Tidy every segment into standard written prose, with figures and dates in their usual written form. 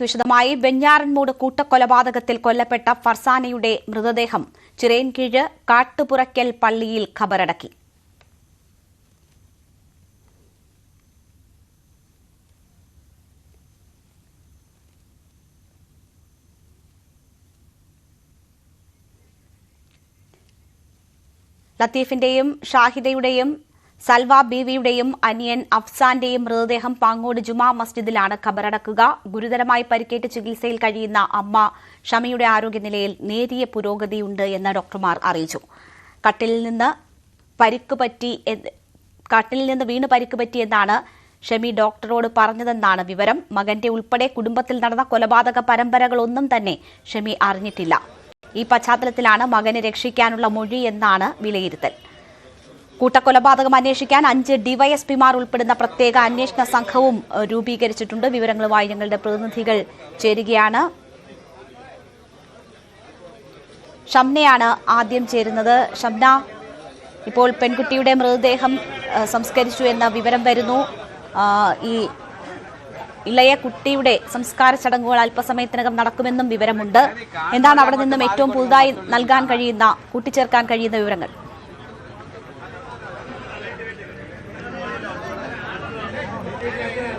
വിശദമായി വെഞ്ഞാറൻമൂട് കൂട്ടക്കൊലപാതകത്തിൽ കൊല്ലപ്പെട്ട ഫർസാനയുടെ മൃതദേഹം ചിറയൻകീഴ് കാട്ടുപുറയ്ക്കൽ പള്ളിയിൽ ഖബറടക്കി. ലത്തീഫിന്റെയും ഷാഹിദയുടെയും സൽവ ബീവിയുടെയും അനിയൻ അഫ്സാന്റെയും മൃതദേഹം പാങ്ങോട് ജുമാ മസ്ജിദിലാണ് ഖബറടക്കുക. ഗുരുതരമായി പരിക്കേറ്റ് ചികിത്സയിൽ കഴിയുന്ന അമ്മ ഷമിയുടെ ആരോഗ്യനിലയിൽ നേരിയ പുരോഗതിയുണ്ട് എന്ന് ഡോക്ടർമാർ അറിയിച്ചു. കട്ടിലിൽ നിന്ന് വീണ് പരിക്ക് പറ്റിയെന്നാണ് ഷമി ഡോക്ടറോട് പറഞ്ഞതെന്നാണ് വിവരം. മകന്റെ ഉൾപ്പെടെ കുടുംബത്തിൽ നടന്ന കൊലപാതക പരമ്പരകളൊന്നും തന്നെ ഷമി അറിഞ്ഞിട്ടില്ല. ഈ പശ്ചാത്തലത്തിലാണ് മകനെ രക്ഷിക്കാനുള്ള മൊഴി എന്നാണ് വിലയിരുത്തൽ. കൂട്ടക്കൊലപാതകം അന്വേഷിക്കാൻ 5 ഡിവൈഎസ്പിമാർ ഉൾപ്പെടുന്ന പ്രത്യേക അന്വേഷണ സംഘവും രൂപീകരിച്ചിട്ടുണ്ട്. വിവരങ്ങളുമായി ഞങ്ങളുടെ പ്രതിനിധികൾ ചേരുകയാണ്. ഷംനയാണ് ആദ്യം ചേരുന്നത്. ഷംന, ഇപ്പോൾ പെൺകുട്ടിയുടെ മൃതദേഹം സംസ്കരിച്ചു എന്ന വിവരം വരുന്നു. ഈ ഇളയ കുട്ടിയുടെ സംസ്കാര ചടങ്ങുകൾ അല്പസമയത്തിനകം നടക്കുമെന്നും വിവരമുണ്ട്. എന്താണ് അവിടെ നിന്നും ഏറ്റവും പുതുതായി കൂട്ടിച്ചേർക്കാൻ കഴിയുന്ന വിവരങ്ങൾ?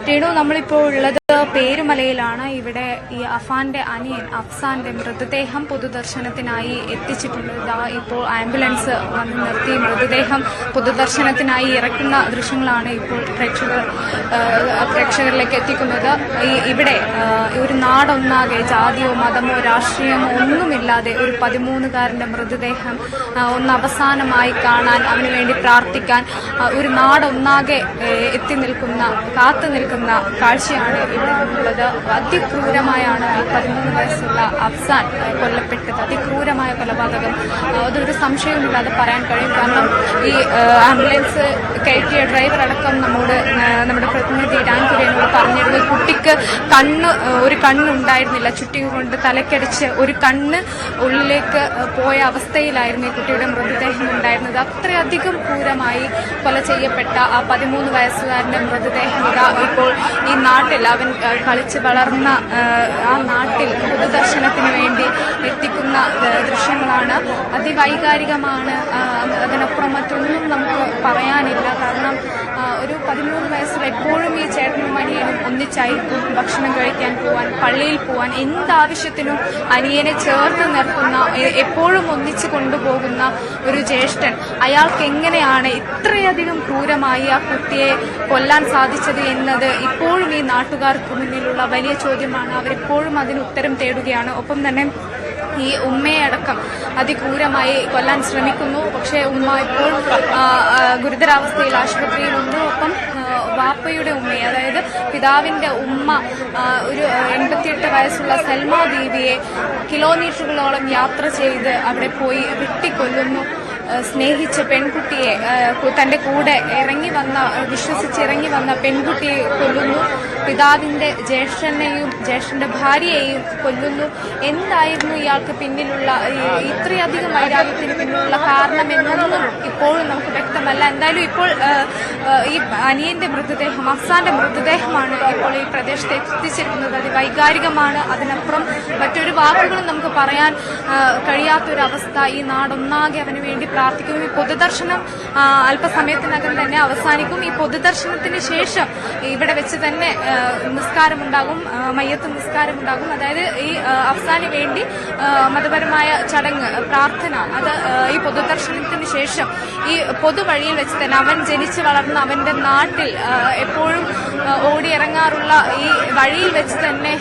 രേണു, നമ്മളിപ്പോൾ ഉള്ളത് പേരുമലയിലാണ്. ഇവിടെ ഈ അഫാന്റെ അനിയൻ അഫ്സാന്റെ മൃതദേഹം പൊതുദർശനത്തിനായി എത്തിച്ചിട്ടുണ്ട്. ഇപ്പോൾ ആംബുലൻസ് വന്ന് നിർത്തി മൃതദേഹം പൊതുദർശനത്തിനായി ഇറക്കുന്ന ദൃശ്യങ്ങളാണ് ഇപ്പോൾ പ്രേക്ഷകരിലേക്ക് എത്തിക്കുന്നത്. ഇവിടെ ഒരു നാടൊന്നാകെ ജാതിയോ മതമോ രാഷ്ട്രീയമോ ഒന്നുമില്ലാതെ ഒരു 13-കാരന്റെ മൃതദേഹം ഒന്ന് അവസാനമായി കാണാൻ, അവന് വേണ്ടി പ്രാർത്ഥിക്കാൻ ഒരു നാടൊന്നാകെ കാത്തു നിൽക്കുന്ന കാഴ്ചയാണ് ഇവിടെ ഉള്ളത്. അതിക്രൂരമായാണ് 13 വയസ്സുള്ള അഫ്സാൻ കൊല്ലപ്പെട്ടത്. അതിക്രൂരമായ കൊലപാതകം, അതൊരു സംശയവുമില്ലാതെ പറയാൻ കഴിയും. കാരണം ഈ ആംബുലൻസ് കയറ്റിയ ഡ്രൈവർ അടക്കം നമ്മുടെ പ്രതിനിധി രാൻകുര്യനോട് പറഞ്ഞിരുന്നു, കുട്ടിക്ക് ഒരു കണ്ണുണ്ടായിരുന്നില്ല. ചുറ്റി കൊണ്ട് തലക്കടിച്ച് ഒരു കണ്ണ് ഉള്ളിലേക്ക് പോയ അവസ്ഥയിലായിരുന്നു ഈ കുട്ടിയുടെ മൃതദേഹം ഉണ്ടായിരുന്നത്. അത്രയധികം ക്രൂരമായി കൊല ചെയ്യപ്പെട്ട ആ 13 വയസ്സുകാരന്റെ മൃതദേഹം ഇപ്പോൾ ഈ നാട്ടിൽ, അവൻ കളിച്ച് വളർന്ന ആ നാട്ടിൽ പൊതുദർശനത്തിന് വേണ്ടി എത്തിക്കുന്ന ദൃശ്യങ്ങളാണ്. അതിവൈകാരികമാണ്. അതിനപ്പുറം മറ്റൊന്നും നമുക്ക് പറയാനില്ല. കാരണം ഒരു 13 വയസ്സിൽ എപ്പോഴും ഈ ചേട്ടനും അനിയനും ഒന്നിച്ചായിരിക്കും ഭക്ഷണം കഴിക്കാൻ പോവാൻ, പള്ളിയിൽ പോവാൻ, എന്താവശ്യത്തിനും അനിയനെ ചേർത്ത് നിർത്തുന്ന, എപ്പോഴും ഒന്നിച്ച് കൊണ്ടുപോകുന്ന ഒരു ജ്യേഷ്ഠൻ, അയാൾക്ക് എങ്ങനെയാണ് ഇത്രയധികം ക്രൂരമായി ആ കുട്ടിയെ കൊല്ലാൻ സാധിച്ചത് എന്നത് ഇപ്പോഴും ഈ നാട്ടുകാർക്ക് മുന്നിലുള്ള വലിയ ചോദ്യമാണ്. അവരിപ്പോഴും അതിന് ഉത്തരം തേടുകയാണ്. ഒപ്പം തന്നെ ഈ ഉമ്മയെ അടക്കം അതിക്രൂരമായി കൊല്ലാൻ ശ്രമിക്കുന്നു. പക്ഷേ ഉമ്മ ഇപ്പോൾ ഗുരുതരാവസ്ഥയിൽ ആശുപത്രിയിലുണ്ട്. ഒപ്പം വാപ്പയുടെ ഉമ്മയെ, അതായത് പിതാവിന്റെ ഉമ്മ, ഒരു 88 വയസ്സുള്ള സൽമ ബീവിയെ കിലോമീറ്ററുകളോളം യാത്ര ചെയ്ത് അവിടെ പോയി വെട്ടിക്കൊല്ലുന്നു. സ്നേഹിച്ച പെൺകുട്ടിയെ, തന്റെ കൂടെ വിശ്വസിച്ചിറങ്ങി വന്ന പെൺകുട്ടിയെ കൊല്ലുന്നു. പിതാവിന്റെ ജ്യേഷ്ഠന്റെ ഭാര്യയെയും കൊല്ലുന്നു. എന്തായിരുന്നു ഇയാൾക്ക് പിന്നിലുള്ള, ഇത്രയധികം വൈരാഗ്യത്തിന് പിന്നിലുള്ള കാരണമെന്നൊന്നും ഇപ്പോഴും നമുക്ക് വ്യക്തമല്ല. എന്തായാലും ഇപ്പോൾ ഈ അനിയന്റെ മൃതദേഹം, അഫ്സാന്റെ മൃതദേഹമാണ് ഇപ്പോൾ ഈ പ്രദേശത്ത് എത്തിച്ചിരിക്കുന്നത്. അത് വൈകാരികമാണ്. അതിനപ്പുറം മറ്റൊരു വാക്കുകളും നമുക്ക് പറയാൻ കഴിയാത്തൊരവസ്ഥ. ഈ നാടൊന്നാകെ അവന് വേണ്ടി പ്രാർത്ഥിക്കും. ഈ പൊതുദർശനം അല്പസമയത്തിനകം തന്നെ അവസാനിക്കും. ഈ പൊതുദർശനത്തിന് ശേഷം ഇവിടെ വെച്ച് തന്നെ നിസ്കാരമുണ്ടാകും, മയ്യത്ത് നിസ്കാരമുണ്ടാകും. അതായത് ഈ അഫ്സാന് വേണ്ടി മതപരമായ ചടങ്ങ്, പ്രാർത്ഥന, അത് ഈ പൊതുദർശനത്തിന് ശേഷം ഈ പൊതുവഴിയിൽ വെച്ച് തന്നെ, അവൻ ജനിച്ചു വളർന്ന അവന്റെ നാട്ടിൽ എപ്പോഴും ഓടിയിറങ്ങാറുള്ള ഈ വഴിയിൽ വെച്ച് തന്നെ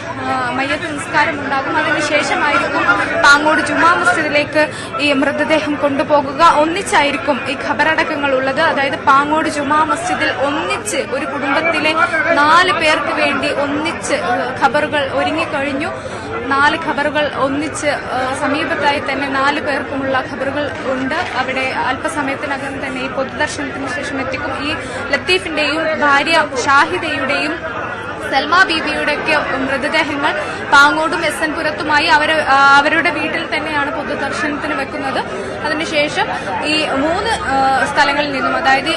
മയ്യത്ത് നിസ്കാരം ഉണ്ടാകും. അതിനുശേഷമായിരിക്കും പാങ്ങോട് ജുമാ മസ്ജിദിലേക്ക് ഈ മൃതദേഹം കൊണ്ടുപോകുക. ഒന്നിച്ചായിരിക്കും ഈ ഖബറടക്കങ്ങൾ ഉള്ളത്. അതായത് പാങ്ങോട് ജുമാ മസ്ജിദിൽ ഒന്നിച്ച് ഒരു കുടുംബത്തിലെ 4 പേർക്ക് വേണ്ടി ഒന്നിച്ച് ഖബറുകൾ ഒരുങ്ങിക്കഴിഞ്ഞു. 4 ഖബറുകൾ ഒന്നിച്ച് സമീപത്തായി തന്നെ 4 പേർക്കുമുള്ള ഖബറുകൾ ഉണ്ട്. അവിടെ അല്പസമയത്തിനകം തന്നെ ഈ പൊതുദർശനത്തിന് ശേഷം എത്തിക്കും. ഈ ലത്തീഫിന്റെയും ഭാര്യ ഷാഹിദയുടെയും സൽമ ബീവിയുടെയൊക്കെ മൃതദേഹങ്ങൾ പാങ്ങോടും SN പുരത്തുമായി അവരുടെ വീട്ടിൽ തന്നെയാണ് പൊതുദർശനത്തിന് വെക്കുന്നത്. അതിനുശേഷം ഈ 3 സ്ഥലങ്ങളിൽ നിന്നും, അതായത്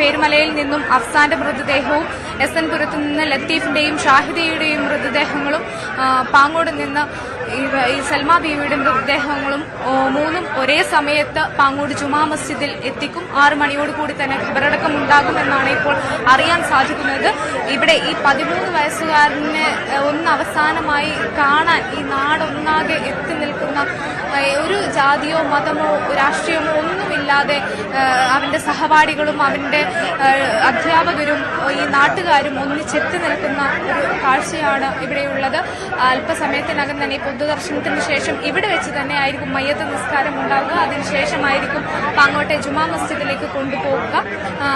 പേരുമലയിൽ നിന്നും അഫ്സാന്റെ മൃതദേഹവും SN പുരത്തു നിന്ന് ലത്തീഫിന്റെയും ഷാഹിദയുടെയും മൃതദേഹങ്ങളും പാങ്ങോട് നിന്ന് ഈ സൽമ ബീവിയുടെ മൃതദേഹങ്ങളും 3 ഒരേ സമയത്ത് പാങ്ങോട് ജുമാ മസ്ജിദിൽ എത്തിക്കും. 6 മണിയോടുകൂടി തന്നെ ഖബറടക്കം ഉണ്ടാകുമെന്നാണ് ഇപ്പോൾ അറിയാൻ സാധിക്കുന്നത്. ഇവിടെ ഈ 13 വയസ്സുകാരനെ ഒന്ന് അവസാനമായി കാണാൻ ഈ നാടൊന്നാകെ എത്തി നിൽക്കുന്ന, ഒരു ജാതിയോ മതമോ രാഷ്ട്രീയമോ ഒന്നുമില്ലാതെ അവന്റെ സഹപാഠികളും അവന്റെ അധ്യാപകരും ഈ നാട്ടുകാരും ഒന്നിച്ചെത്തി നിൽക്കുന്ന ഒരു കാഴ്ചയാണ് ഇവിടെയുള്ളത്. അല്പസമയത്തിനകം തന്നെ പൊതുദർശനത്തിന് ശേഷം ഇവിടെ വെച്ച് തന്നെ ആയിരിക്കും മയ്യത്ത് നിസ്കാരം ഉണ്ടാവുക. അതിനുശേഷമായിരിക്കും പാങ്ങോട്ടെ ജുമാ മസ്ജിദിലേക്ക് കൊണ്ടുപോവുക.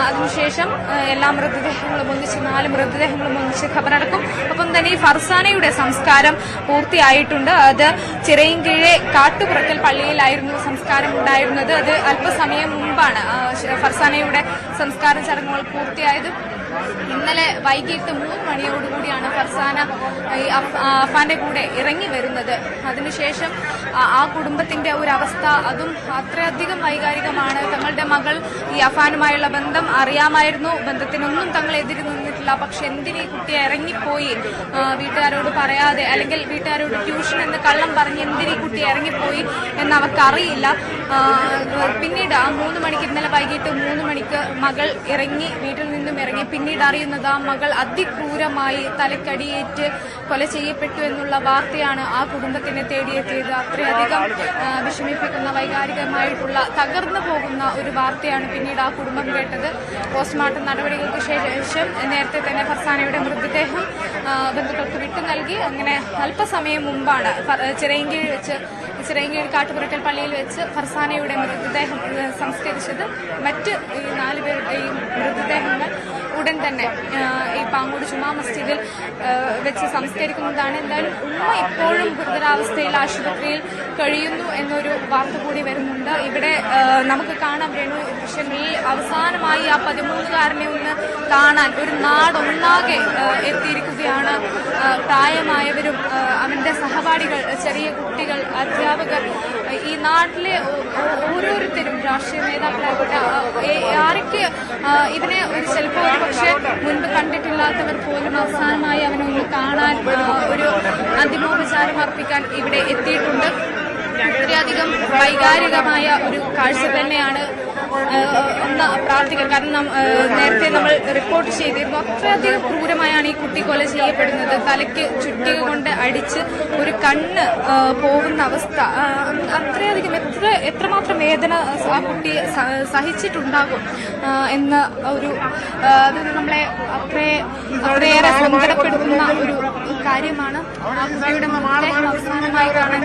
അതിനുശേഷം എല്ലാ മൃതദേഹങ്ങളും ഒന്നിച്ച് 4 മൃതദേഹങ്ങളും ഒന്നിച്ച് ഖബറടക്കും. ഒപ്പം തന്നെ ഈ ഫർസാനയുടെ സംസ്കാരം പൂർത്തിയായിട്ടുണ്ട്. അത് ചിറയിൻകീഴെ കാട്ടുപുറക്കൽ പള്ളിയിലായിരുന്നു സംസ്കാരം ഉണ്ടായിരുന്നത്. അത് അല്പസമയം മുമ്പാണ് ഫർസാനയുടെ സംസ്കാര ചടങ്ങുകൾ പൂർത്തിയായത്. ഇന്നലെ വൈകിട്ട് 3 മണിയോടുകൂടിയാണ് ഫർസാന ഈ അഫാന്റെ കൂടെ ഇറങ്ങി വരുന്നത്. അതിനുശേഷം ആ കുടുംബത്തിന്റെ ഒരു അവസ്ഥ അതും അത്രയധികം വൈകാരികമാണ്. തങ്ങളുടെ മകൾ ഈ അഫാനുമായുള്ള ബന്ധം അറിയാമായിരുന്നു, ബന്ധത്തിനൊന്നും തങ്ങൾ എതിര് നിന്നിട്ടില്ല. പക്ഷെ എന്തിനീ കുട്ടിയെ ഇറങ്ങിപ്പോയി, വീട്ടുകാരോട് പറയാതെ, അല്ലെങ്കിൽ വീട്ടുകാരോട് ട്യൂഷൻ എന്ന് കള്ളം പറഞ്ഞ് എന്തിനീ കുട്ടി ഇറങ്ങിപ്പോയി എന്ന് അവർക്കറിയില്ല. പിന്നീട് ആ 3 മണിക്ക്, ഇന്നലെ വൈകിട്ട് 3 മണിക്ക് മകൾ ഇറങ്ങി, വീട്ടിൽ നിന്നും ഇറങ്ങി. പിന്നീട് അറിയുന്നത് ആ മകൾ അതിക്രൂരമായി തലക്കടിയേറ്റ് കൊല ചെയ്യപ്പെട്ടു എന്നുള്ള വാർത്തയാണ് ആ കുടുംബത്തിനെ തേടിയെത്തിയത്. അത്രയധികം വിഷമിപ്പിക്കുന്ന, വൈകാരികമായിട്ടുള്ള, തകർന്നു പോകുന്ന ഒരു വാർത്തയാണ് പിന്നീട് ആ കുടുംബം കേട്ടത്. പോസ്റ്റ്മോർട്ടം നടപടികൾക്ക് ശേഷം നേരത്തെ തന്നെ ഫർസാനയുടെ മൃതദേഹം ബന്ധുക്കൾക്ക് വിട്ടു നൽകി. അങ്ങനെ അല്പസമയം മുമ്പാണ് ചിറയിൻകീഴ് കാട്ടുപുറക്കൽ പള്ളിയിൽ വെച്ച് ഫർസാനയുടെ മൃതദേഹം സംസ്കരിച്ചത്. മറ്റ് 4 പേരുടെയും മൃതദേഹങ്ങൾ ഉടൻ തന്നെ ഈ പാങ്ങോട് ജുമാ മസ്ജിദിൽ വെച്ച് സംസ്കരിക്കുന്നതാണ്. എന്തായാലും ഉമ്മ ഇപ്പോഴും ഗുരുതരാവസ്ഥയിൽ ആശുപത്രിയിൽ കഴിയുന്നു എന്നൊരു വാർത്ത കൂടി വരുന്നുണ്ട്. ഇവിടെ നമുക്ക് കാണാം ദൃശ്യങ്ങളിൽ അവസാനമായി ആ 13കാരനെ ഒന്ന് കാണാൻ ഒരു നാടൊന്നാകെ എത്തിയിരിക്കുകയാണ്. പ്രായമായവരും അവന്റെ സഹപാഠികൾ, ചെറിയ കുട്ടികൾ, അധ്യാപകർ, ഈ നാട്ടിലെ ഓരോരുത്തരും, രാഷ്ട്രീയ നേതാക്കളായിക്കോട്ടെ, ആരൊക്കെ ഇവനെ ചിലപ്പോൾ പക്ഷെ മുൻപ് കണ്ടിട്ടില്ലാത്തവർ പോലും അവസാനമായി അവനൊന്ന് കാണാൻ, ഒരു അന്തിമോപചാരം അർപ്പിക്കാൻ ഇവിടെ എത്തിയിട്ടുണ്ട്. വളരെയധികം വൈകാരികമായ ഒരു കാഴ്ച തന്നെയാണ്. ഒന്ന് പ്രാർത്ഥിക്കുക, കാരണം നേരത്തെ നമ്മൾ റിപ്പോർട്ട് ചെയ്തിരുന്നു, അത്രയധികം ക്രൂരമായാണ് ഈ കുട്ടി കൊല ചെയ്യപ്പെടുന്നത്. തലയ്ക്ക് ചുറ്റിക കൊണ്ട് അടിച്ച് ഒരു കണ്ണ് പോകുന്ന അവസ്ഥ, അത്രയധികം എത്രമാത്രം വേദന ആ കുട്ടി സഹിച്ചിട്ടുണ്ടാകും എന്ന് ഒരു അത് നമ്മളെ അത്രയേറെ സങ്കടപ്പെടുത്തുന്ന ഒരു കാര്യമാണ്. ആ കുട്ടിയുടെ മൃതദേഹം അവസാനമായി കാണാൻ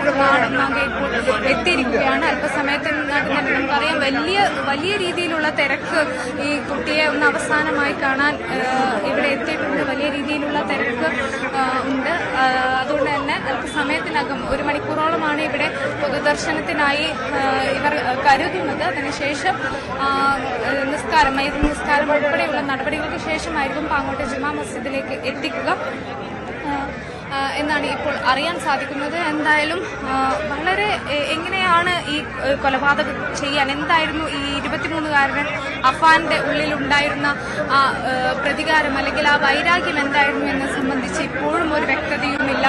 ഇപ്പോൾ എത്തിയിരിക്കുകയാണ്. അല്പസമയത്തിനകം തന്നെ നമുക്കറിയാം വലിയ രീതിയിലുള്ള തിരക്ക് ഈ കുട്ടിയെ ഒന്ന് അവസാനമായി കാണാൻ ഇവിടെ എത്തിയിട്ടുണ്ട്. വലിയ രീതിയിലുള്ള തിരക്ക് ഉണ്ട്. അതുകൊണ്ട് തന്നെ അല്പസമയത്തിനകം 1 മണിക്കൂറോളമാണ് ഇവിടെ പൊതുദർശനത്തിനായി ഇവർ കരുതുന്നത്. അതിനുശേഷം മയ്യത്ത് നിസ്കാരം ഉൾപ്പെടെയുള്ള നടപടികൾക്ക് ശേഷമായിരിക്കും പാങ്ങോട്ടെ ജുമാ മസ്ജിദിലേക്ക് എത്തിക്കുക എന്നാണ് ഇപ്പോൾ അറിയാൻ സാധിക്കുന്നത്. എന്തായാലും വളരെ എങ്ങനെയാണ് ഈ കൊലപാതകം ചെയ്യാൻ, എന്തായിരുന്നു ഈ 23കാരൻ അഫാന്റെ ഉള്ളിലുണ്ടായിരുന്ന ആ പ്രതികാരം അല്ലെങ്കിൽ ആ വൈരാഗ്യം എന്തായിരുന്നു എന്നെ സംബന്ധിച്ച് ഇപ്പോഴും ഒരു വ്യക്തതയുമില്ല.